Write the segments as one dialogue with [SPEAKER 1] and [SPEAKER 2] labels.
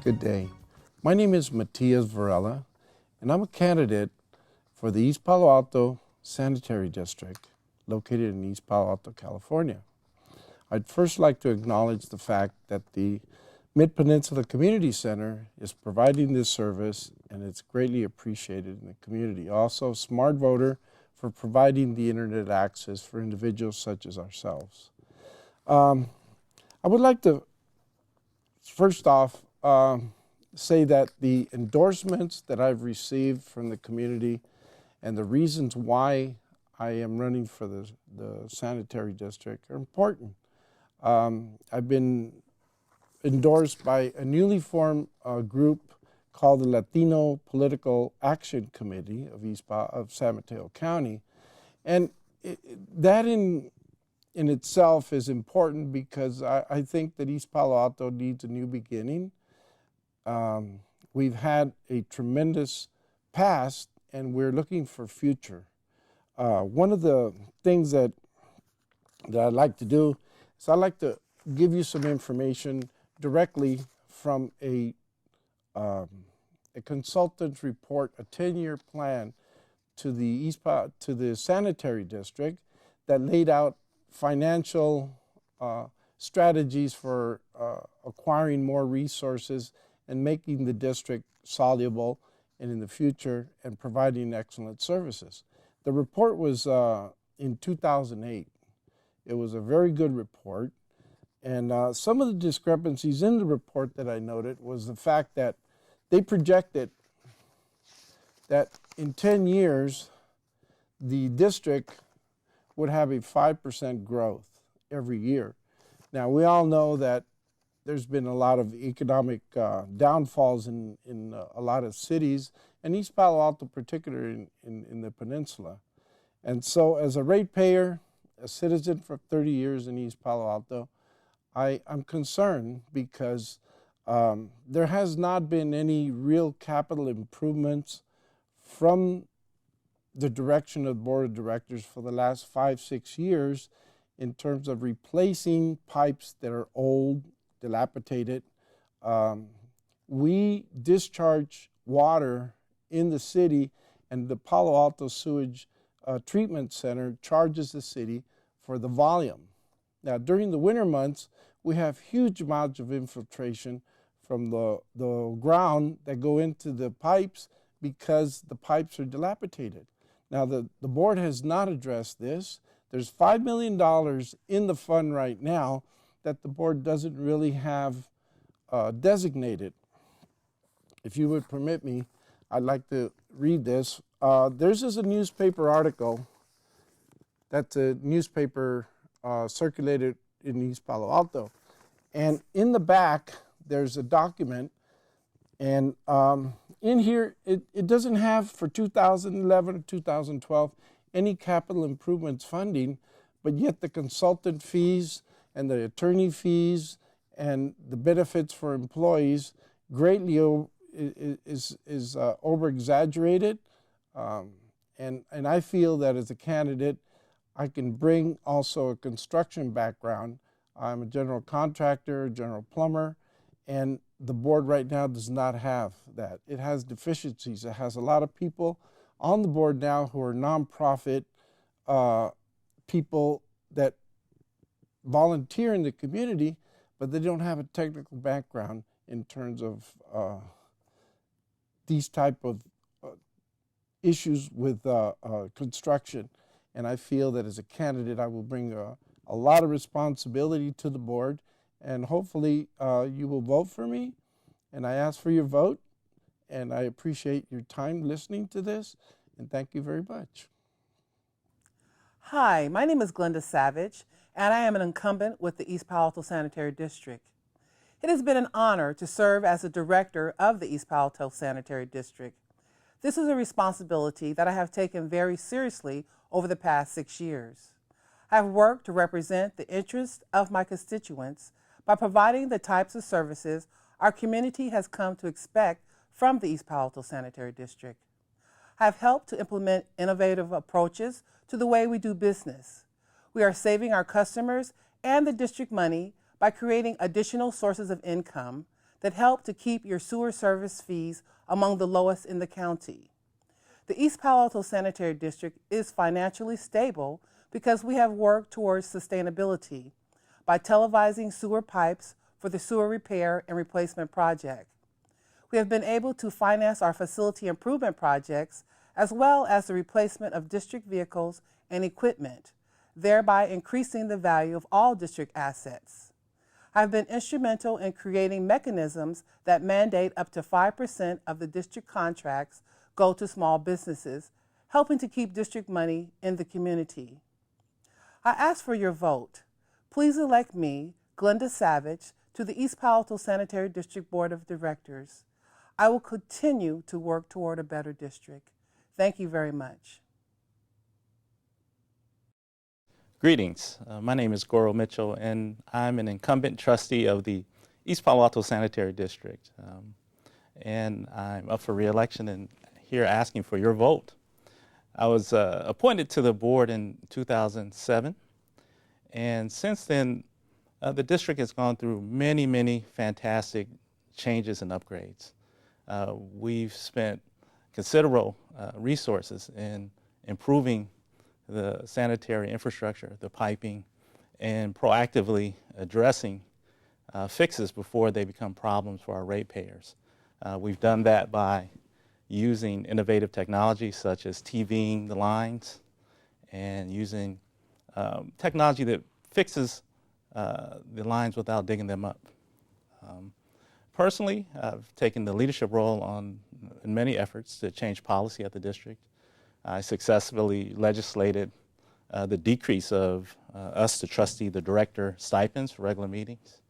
[SPEAKER 1] Good day. My name is Matias Varela, and I'm a candidate for the East Palo Alto Sanitary District, located in East Palo Alto, California. I'd first like to acknowledge the fact that the Midpeninsula Community Center is providing this service, and it's greatly appreciated in the community. Also, Smart Voter for providing the internet access for individuals such as ourselves. I would like to, first off, say that the endorsements that I've received from the community and the reasons why I am running for the sanitary district are important. I've been endorsed by a newly formed group called the Latino Political Action Committee of San Mateo County, and that in itself is important because I think that East Palo Alto needs a new beginning. We've had a tremendous past, and we're looking for future. One of the things that I'd like to do is I'd like to give you some information directly from a consultant's report, a 10-year plan to the sanitary district that laid out financial strategies for acquiring more resources and making the district soluble and in the future and providing excellent services. The report was in 2008. It was a very good report. And some of the discrepancies in the report that I noted was the fact that they projected that in 10 years, the district would have a 5% growth every year. Now, we all know that there's been a lot of economic downfalls in a lot of cities, and East Palo Alto particularly in the peninsula. And so as a ratepayer, a citizen for 30 years in East Palo Alto, I'm concerned because there has not been any real capital improvements from the direction of the Board of Directors for the last 5-6 years in terms of replacing pipes that are old, dilapidated. We discharge water in the city, and the Palo Alto Sewage Treatment Center charges the city for the volume. Now, during the winter months, we have huge amounts of infiltration from the ground that go into the pipes because the pipes are dilapidated. Now, the board has not addressed this. There's $5 million in the fund right now that the board doesn't really have designated. If you would permit me, I'd like to read this. There's a newspaper article that's a newspaper circulated in East Palo Alto. And in the back, there's a document. And in here, it doesn't have for 2011 or 2012 any capital improvements funding, but yet the consultant fees and the attorney fees and the benefits for employees greatly is over-exaggerated. And I feel that as a candidate, I can bring also a construction background. I'm a general contractor, general plumber, and the board right now does not have that. It has deficiencies. It has a lot of people on the board now who are nonprofit people that volunteer in the community, but they don't have a technical background in terms of these type of issues with construction. And I feel that as a candidate, I will bring a lot of responsibility to the board, and hopefully you will vote for me. And I ask for your vote, and I appreciate your time listening to this, and thank you very much.
[SPEAKER 2] Hi, my name is Glenda Savage, and I am an incumbent with the East Palo Alto Sanitary District. It has been an honor to serve as the director of the East Palo Alto Sanitary District. This is a responsibility that I have taken very seriously over the past 6 years. I have worked to represent the interests of my constituents by providing the types of services our community has come to expect from the East Palo Alto Sanitary District. I have helped to implement innovative approaches to the way we do business. We are saving our customers and the district money by creating additional sources of income that help to keep your sewer service fees among the lowest in the county. The East Palo Alto Sanitary District is financially stable because we have worked towards sustainability by televising sewer pipes for the sewer repair and replacement project. We have been able to finance our facility improvement projects as well as the replacement of district vehicles and equipment, thereby increasing the value of all district assets. I've been instrumental in creating mechanisms that mandate up to 5% of the district contracts go to small businesses, helping to keep district money in the community. I ask for your vote. Please elect me, Glenda Savage, to the East Palo Alto Sanitary District Board of Directors. I will continue to work toward a better district. Thank you very much.
[SPEAKER 3] Greetings. My name is Goro Mitchell, and I'm an incumbent trustee of the East Palo Alto Sanitary District. And I'm up for re-election and here asking for your vote. I was appointed to the board in 2007, and since then, the district has gone through many, many fantastic changes and upgrades. We've spent considerable resources in improving the sanitary infrastructure, the piping, and proactively addressing fixes before they become problems for our ratepayers. We've done that by using innovative technology such as TVing the lines and using technology that fixes the lines without digging them up. Personally, I've taken the leadership role in many efforts to change policy at the district. I successfully legislated the decrease of us, the trustee, the director stipends for regular meetings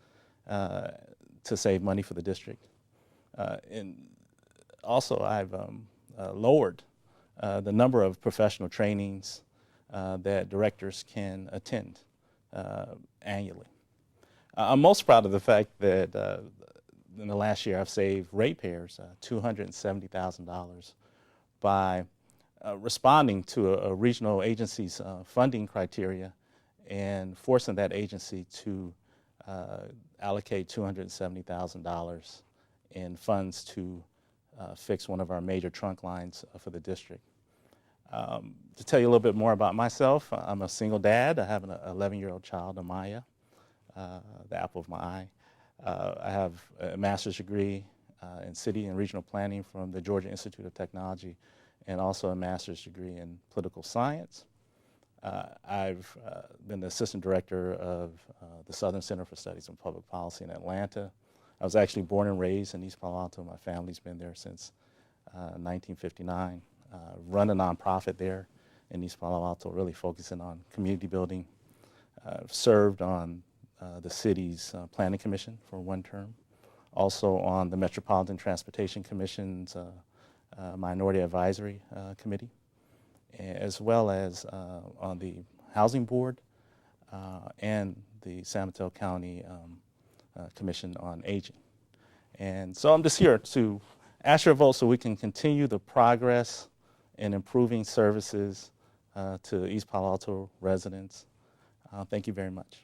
[SPEAKER 3] to save money for the district. And also, I've lowered the number of professional trainings that directors can attend annually. I'm most proud of the fact that in the last year I've saved ratepayers $270,000 by responding to a regional agency's funding criteria and forcing that agency to allocate $270,000 in funds to fix one of our major trunk lines for the district. To tell you a little bit more about myself, I'm a single dad. I have an 11-year-old child, Amaya, the apple of my eye. I have a master's degree in city and regional planning from the Georgia Institute of Technology, and also a master's degree in political science. I've been the assistant director of the Southern Center for Studies in Public Policy in Atlanta. I was actually born and raised in East Palo Alto. My family's been there since 1959. Run a nonprofit there in East Palo Alto, really focusing on community building. Served on the city's planning commission for one term. Also on the Metropolitan Transportation Commission's Minority Advisory Committee, as well as on the Housing Board and the San Mateo County Commission on Aging. And so I'm just here to ask your vote so we can continue the progress in improving services to East Palo Alto residents. Thank you very much.